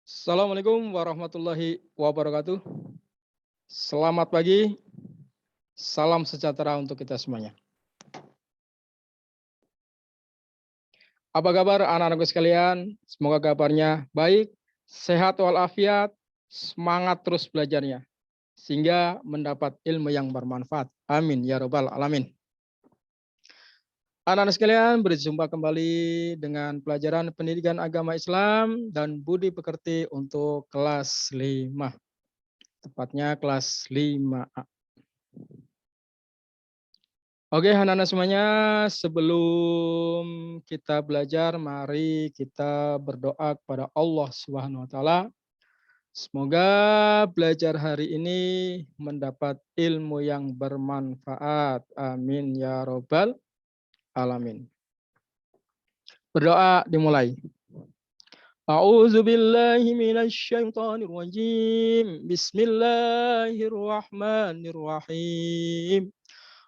Assalamualaikum warahmatullahi wabarakatuh. Selamat pagi, salam sejahtera untuk kita semuanya. Apa kabar anak-anakku sekalian? Semoga kabarnya baik, sehat walafiat, semangat terus belajarnya, sehingga mendapat ilmu yang bermanfaat. Amin ya robbal alamin. Anak-anak sekalian, berjumpa kembali dengan pelajaran pendidikan agama Islam dan budi pekerti untuk kelas 5, tepatnya kelas 5A. Oke, anak-anak semuanya, sebelum kita belajar, mari kita berdoa kepada Allah Subhanahu wa taala. Semoga belajar hari ini mendapat ilmu yang bermanfaat. Amin ya robbal alamin. Berdoa dimulai. A'udzu billahi minasy syaithanir rajim. Bismillahirrahmanirrahim.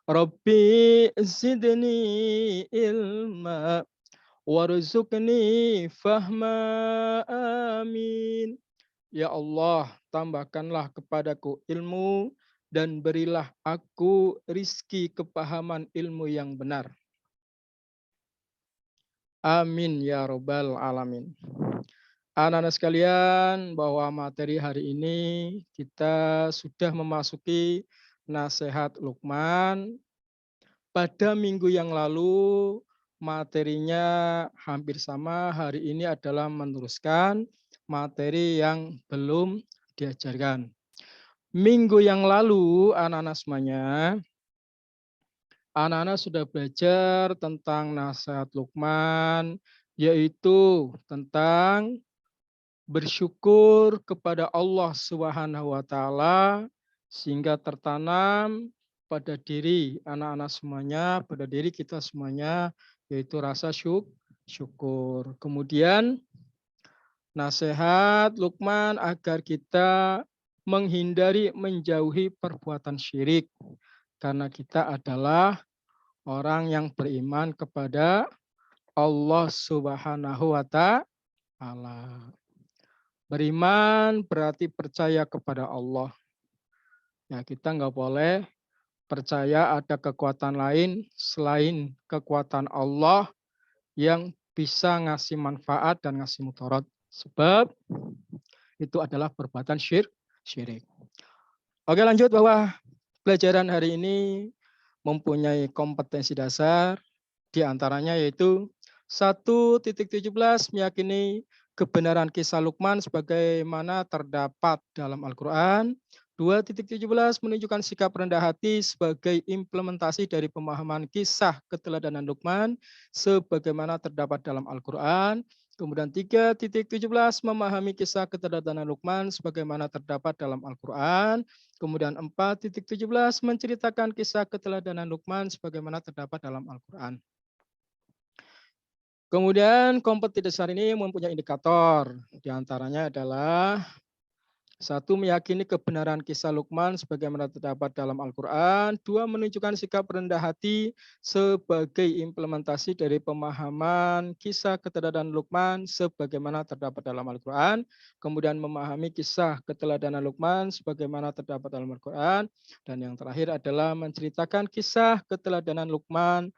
Rabbi zidni ilma warzuqni fahma, amin. Ya Allah, tambahkanlah kepadaku ilmu dan berilah aku rizki kepahaman ilmu yang benar. Amin ya robbal alamin. Anak-anak sekalian, bahwa materi hari ini kita sudah memasuki nasihat Luqman. Pada minggu yang lalu materinya hampir sama, hari ini adalah meneruskan materi yang belum diajarkan. Minggu yang lalu anak-anak semuanya, anak-anak sudah belajar tentang nasihat Luqman, yaitu tentang bersyukur kepada Allah Subhanahu wa taala sehingga tertanam pada diri anak-anak semuanya, pada diri kita semuanya, yaitu rasa syukur. Kemudian nasihat Luqman agar kita menghindari, menjauhi perbuatan syirik karena kita adalah orang yang beriman kepada Allah Subhanahu wa taala. Beriman berarti percaya kepada Allah. Ya, kita nggak boleh percaya ada kekuatan lain selain kekuatan Allah yang bisa ngasih manfaat dan ngasih mudarat. Sebab itu adalah perbuatan syirik. Oke, lanjut bahwa pelajaran hari ini mempunyai kompetensi dasar, di antaranya yaitu 1.17 meyakini kebenaran kisah Luqman sebagaimana terdapat dalam Al-Quran. 2.17 menunjukkan sikap rendah hati sebagai implementasi dari pemahaman kisah keteladanan Luqman sebagaimana terdapat dalam Al-Quran. Kemudian 3.17 memahami kisah keteladanan Luqman sebagaimana terdapat dalam Al-Quran. Kemudian 4.17 menceritakan kisah keteladanan Luqman sebagaimana terdapat dalam Al-Quran. Kemudian kompetensi dasar ini mempunyai indikator. Di antaranya adalah 1. Meyakini kebenaran kisah Luqman sebagaimana terdapat dalam Al-Quran. 2. Menunjukkan sikap rendah hati sebagai implementasi dari pemahaman kisah keteladanan Luqman sebagaimana terdapat dalam Al-Quran. Kemudian memahami kisah keteladanan Luqman sebagaimana terdapat dalam Al-Quran. Dan yang terakhir adalah menceritakan kisah keteladanan Luqman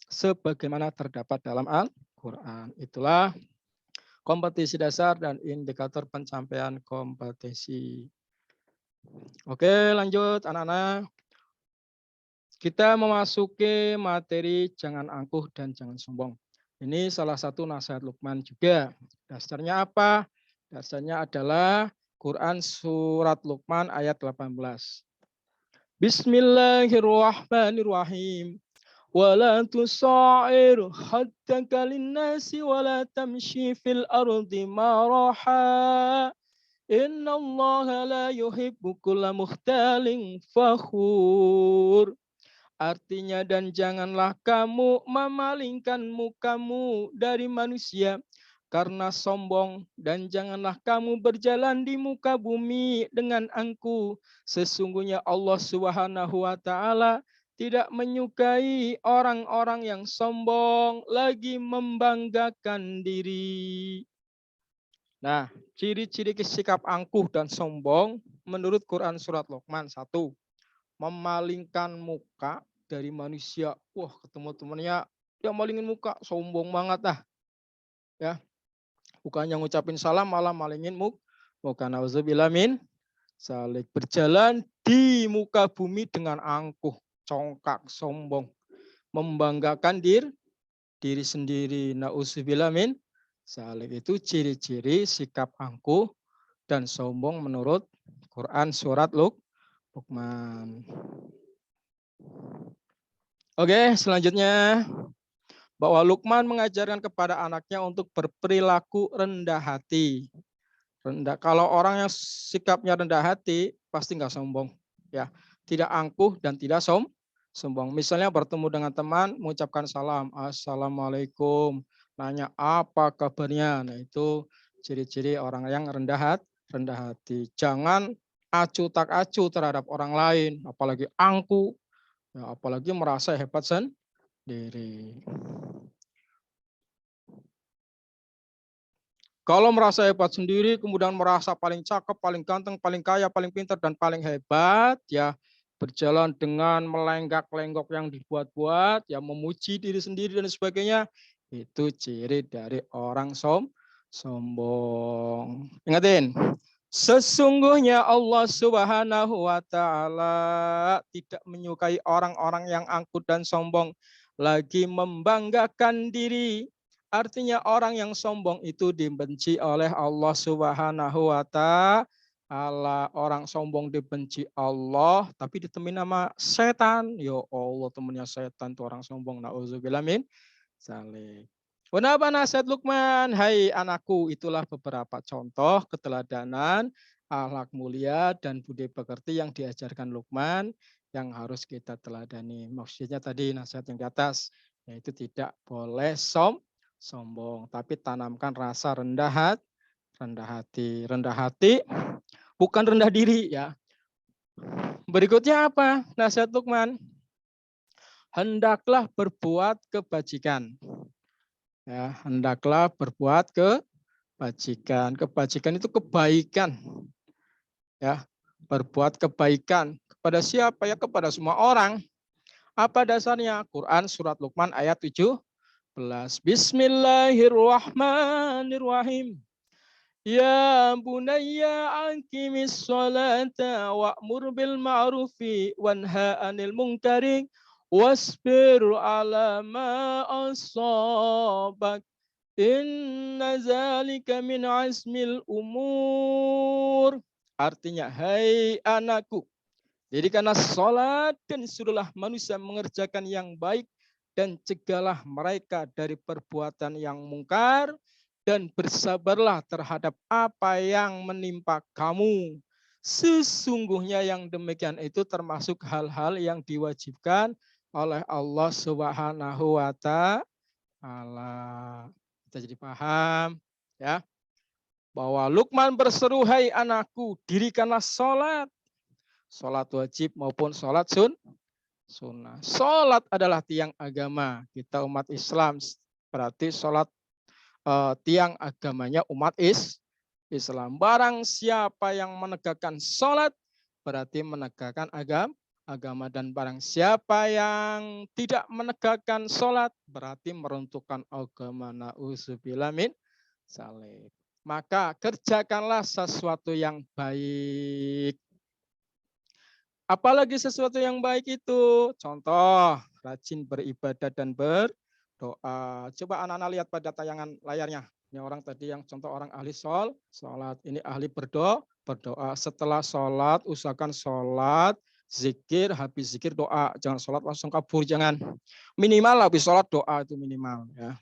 sebagaimana terdapat dalam Al-Quran. Itulah kompetensi dasar dan indikator pencapaian kompetensi. Oke, lanjut anak-anak. Kita memasuki materi jangan angkuh dan jangan sombong. Ini salah satu nasihat Luqman juga. Dasarnya apa? Dasarnya adalah Quran surat Luqman ayat 18. Bismillahirrahmanirrahim. ولا تصعر خدك للناس ولا تمشي في الأرض مرحا إن الله لا يحب كل مختال فخور. Artinya, dan janganlah kamu memalingkan mukamu dari manusia karena sombong, dan janganlah kamu berjalan di muka bumi dengan angkuh. Sesungguhnya Allah Subhanahu wa taala tidak menyukai orang-orang yang sombong lagi membanggakan diri. Nah, ciri-ciri sikap angkuh dan sombong menurut Quran surat Luqman. 1, memalingkan muka dari manusia. Wah, ketemu temannya dia malingin muka, sombong banget dah. Ya, bukannya ngucapin salam malah malingin muka. Nauzubillah min salik. Berjalan di muka bumi dengan angkuh, congkak, sombong, membanggakan diri sendiri. Nauzubillah min salik. Itu ciri-ciri sikap angkuh dan sombong menurut Quran surat Luqman. Oke, selanjutnya bahwa Luqman mengajarkan kepada anaknya untuk berperilaku rendah hati. Kalau orang yang sikapnya rendah hati pasti nggak sombong, ya, tidak angkuh dan tidak sombong. Misalnya bertemu dengan teman, mengucapkan salam, assalamualaikum, nanya apa kabarnya. Nah itu ciri-ciri orang yang rendah hati. Jangan acu tak acu terhadap orang lain, apalagi angkuh, ya, apalagi merasa hebat sendiri. Kalau merasa hebat sendiri, kemudian merasa paling cakep, paling ganteng, paling kaya, paling pintar, dan paling hebat, ya berjalan dengan melenggak-lenggok yang dibuat-buat, ya memuji diri sendiri dan sebagainya, itu ciri dari orang sombong. Ingatin, sesungguhnya Allah Subhanahu wa Ta'ala tidak menyukai orang-orang yang angkuh dan sombong, lagi membanggakan diri. Artinya orang yang sombong itu dibenci oleh Allah Subhanahu wa Ta'ala. Orang sombong dibenci Allah, tapi ditemin nama setan. Ya Allah, temennya setan tuh orang sombong. Nauzubillah min dzalik. Kenapa nasihat Luqman? Hai anakku, itulah beberapa contoh keteladanan, akhlak mulia dan budi pekerti yang diajarkan Luqman yang harus kita teladani. Maksudnya tadi nasihat yang di atas, yaitu tidak boleh sombong, tapi tanamkan rasa rendah hati. Rendah hati bukan rendah diri, ya. Berikutnya apa? Nasihat Luqman. Hendaklah berbuat kebajikan. Ya, hendaklah berbuat kebajikan. Kebajikan itu kebaikan. Ya, berbuat kebaikan kepada siapa? Ya, kepada semua orang. Apa dasarnya? Quran surat Luqman ayat 17. Bismillahirrahmanirrahim. Ya bunayya aqimis salata wa'mur bil ma'rufi wanha 'anil munkari wasbir 'ala ma asabak. Inna zalika min azmil umur. Artinya, hai anakku, dirikanlah sholat dan suruhlah manusia mengerjakan yang baik dan cegahlah mereka dari perbuatan yang mungkar dan bersabarlah terhadap apa yang menimpa kamu. Sesungguhnya yang demikian itu termasuk hal-hal yang diwajibkan oleh Allah Subhanahu wa Ta'ala. Kita jadi paham, ya, bahwa Luqman berseru, hai anakku, dirikanlah sholat. Sholat wajib maupun sholat sunnah. Sholat adalah tiang agama. Kita umat Islam, berarti sholat tiang agamanya umat Islam. Barang siapa yang menegakkan sholat, berarti menegakkan agama. Dan barang siapa yang tidak menegakkan sholat, berarti meruntuhkan agama. Na'udzubillah min dzalik. Maka kerjakanlah sesuatu yang baik. Apalagi sesuatu yang baik itu? Contoh, rajin beribadah dan berdoa. Coba anak-anak lihat pada tayangan layarnya. Ini orang tadi yang contoh orang ahli sholat. Ini ahli berdoa. Setelah sholat, usahakan sholat, zikir, habis zikir doa. Jangan sholat langsung kabur, jangan. Minimal habis sholat doa itu minimal, ya.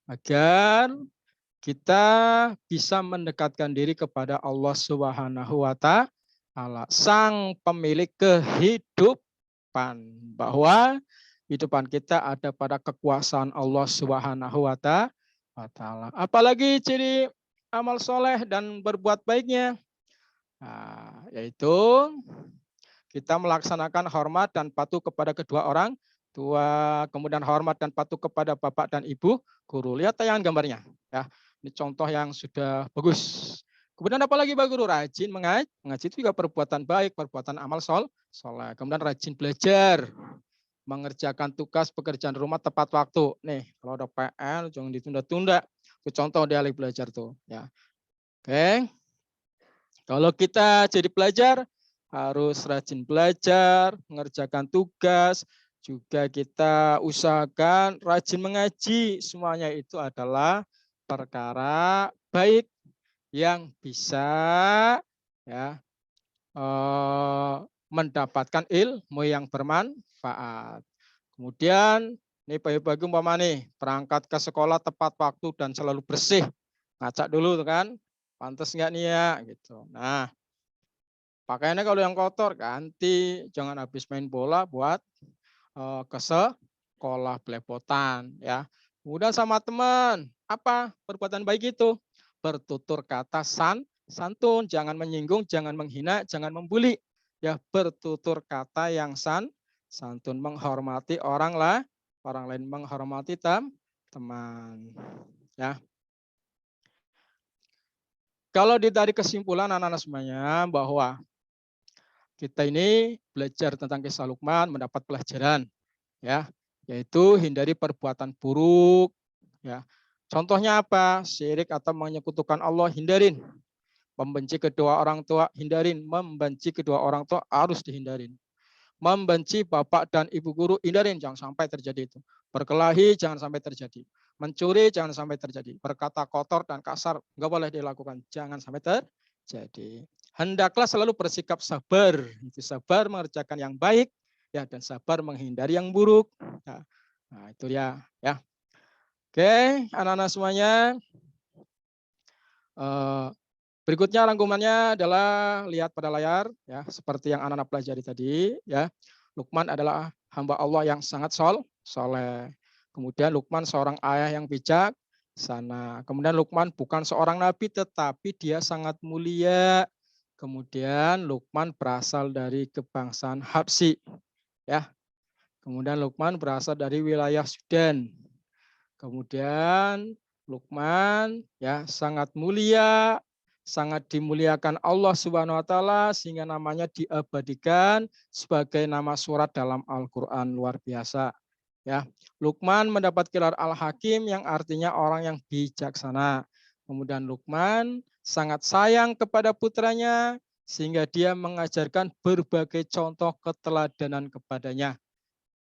Agar kita bisa mendekatkan diri kepada Allah Subhanahu wa Ta'ala, sang pemilik kehidupan, bahwa kehidupan kita ada pada kekuasaan Allah Subhanahu wa Ta'ala. Apalagi ciri amal soleh dan berbuat baiknya, nah, yaitu kita melaksanakan hormat dan patuh kepada kedua orang tua, kemudian hormat dan patuh kepada bapak dan ibu guru. Lihat tayangan gambarnya, ya. Ini contoh yang sudah bagus. Kemudian apalagi Pak Guru? Rajin mengaji itu juga perbuatan baik, perbuatan amal soleh. Kemudian rajin belajar, mengerjakan tugas pekerjaan rumah tepat waktu. Nih, kalau ada PR jangan ditunda-tunda. Itu contoh dia belajar tuh. Ya, oke. Kalau kita jadi pelajar, harus rajin belajar, mengerjakan tugas, juga kita usahakan rajin mengaji. Semuanya itu adalah perkara baik yang bisa ya mendapatkan ilmu yang bermanfaat. Kemudian ini bagi umpama nih berangkat ke sekolah tepat waktu dan selalu bersih. Ngacak dulu tuh kan, pantas nggak nih ya gitu. Nah, pakaiannya kalau yang kotor ganti, jangan habis main bola buat ke sekolah belepotan ya. Kemudian sama teman, apa perbuatan baik itu? Bertutur kata santun, jangan menyinggung, jangan menghina, jangan membuli. Ya, bertutur kata yang santun, menghormati orang lain menghormati teman. Ya. Kalau ditarik kesimpulan anak-anak semuanya bahwa kita ini belajar tentang kisah Luqman mendapat pelajaran ya, yaitu hindari perbuatan buruk ya. Contohnya apa? Syirik atau menyekutukan Allah hindarin. Membenci kedua orang tua hindarin, membenci kedua orang tua harus dihindarin. Membenci bapak dan ibu guru hindarin, jangan sampai terjadi itu. Berkelahi jangan sampai terjadi. Mencuri jangan sampai terjadi. Berkata kotor dan kasar nggak boleh dilakukan, jangan sampai terjadi. Hendaklah selalu bersikap sabar, itu sabar mengerjakan yang baik ya dan sabar menghindari yang buruk. Nah, itu dia ya. Oke, anak-anak semuanya. Berikutnya rangkumannya adalah lihat pada layar ya, seperti yang anak-anak pelajari tadi ya. Luqman adalah hamba Allah yang sangat soleh. Kemudian Luqman seorang ayah yang bijak sana. Kemudian Luqman bukan seorang nabi tetapi dia sangat mulia. Kemudian Luqman berasal dari kebangsaan Habsyi ya. Kemudian Luqman berasal dari wilayah Sudan. Kemudian Luqman ya sangat mulia, sangat dimuliakan Allah Subhanahu wa taala sehingga namanya diabadikan sebagai nama surat dalam Al-Qur'an, luar biasa. Ya. Luqman mendapat gelar Al-Hakim yang artinya orang yang bijaksana. Kemudian Luqman sangat sayang kepada putranya sehingga dia mengajarkan berbagai contoh keteladanan kepadanya.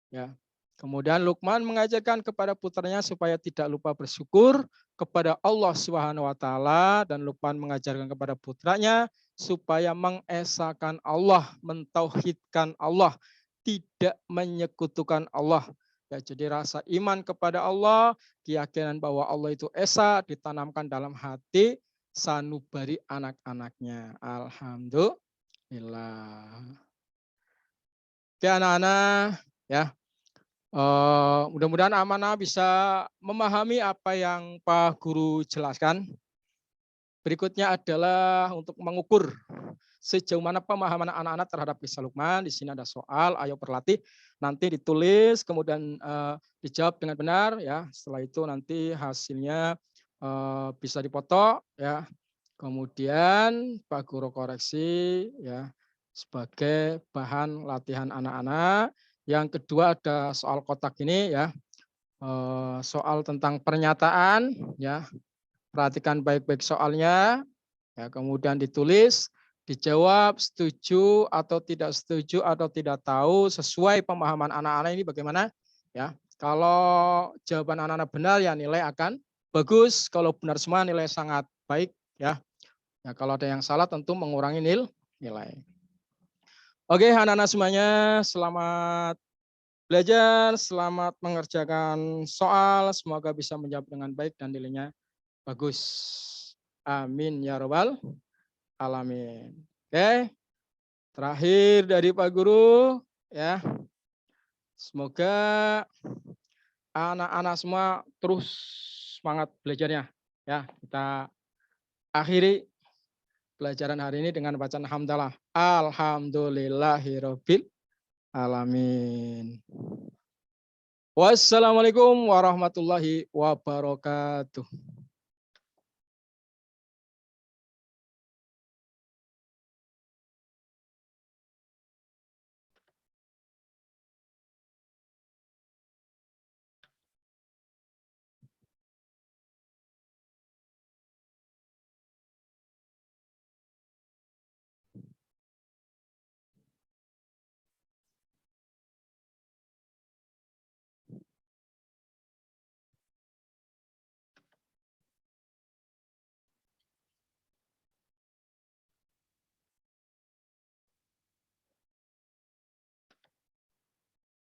Ya. Kemudian Luqman mengajarkan kepada putranya supaya tidak lupa bersyukur kepada Allah Subhanahu wa taala dan Luqman mengajarkan kepada putranya supaya mengesahkan Allah, mentauhidkan Allah, tidak menyekutukan Allah. Ya, jadi rasa iman kepada Allah, keyakinan bahwa Allah itu esa ditanamkan dalam hati sanubari anak-anaknya. Alhamdulillah. Oke anak-anak ya. Mudah-mudahan amanah bisa memahami apa yang Pak Guru jelaskan. Berikutnya adalah untuk mengukur sejauh mana pemahaman anak-anak terhadap kisah Luqman. Di sini ada soal, ayo berlatih. Nanti ditulis, kemudian dijawab dengan benar. Ya, setelah itu nanti hasilnya bisa dipoto. Ya, kemudian Pak Guru koreksi. Ya, sebagai bahan latihan anak-anak. Yang kedua ada soal kotak ini ya, soal tentang pernyataan ya, perhatikan baik-baik soalnya, ya kemudian ditulis, dijawab setuju atau tidak tahu sesuai pemahaman anak-anak ini bagaimana ya. Kalau jawaban anak-anak benar ya nilai akan bagus, kalau benar semua nilai sangat baik ya. Ya kalau ada yang salah tentu mengurangi nilai. Oke anak-anak semuanya, selamat belajar, selamat mengerjakan soal, semoga bisa menjawab dengan baik dan nilainya bagus. Amin ya robbal alamin. Oke, terakhir dari Pak Guru ya. Semoga anak-anak semua terus semangat belajarnya ya. Kita akhiri pelajaran hari ini dengan bacaan hamdalah. Alhamdulillahirabbil alamin. Wassalamualaikum warahmatullahi wabarakatuh.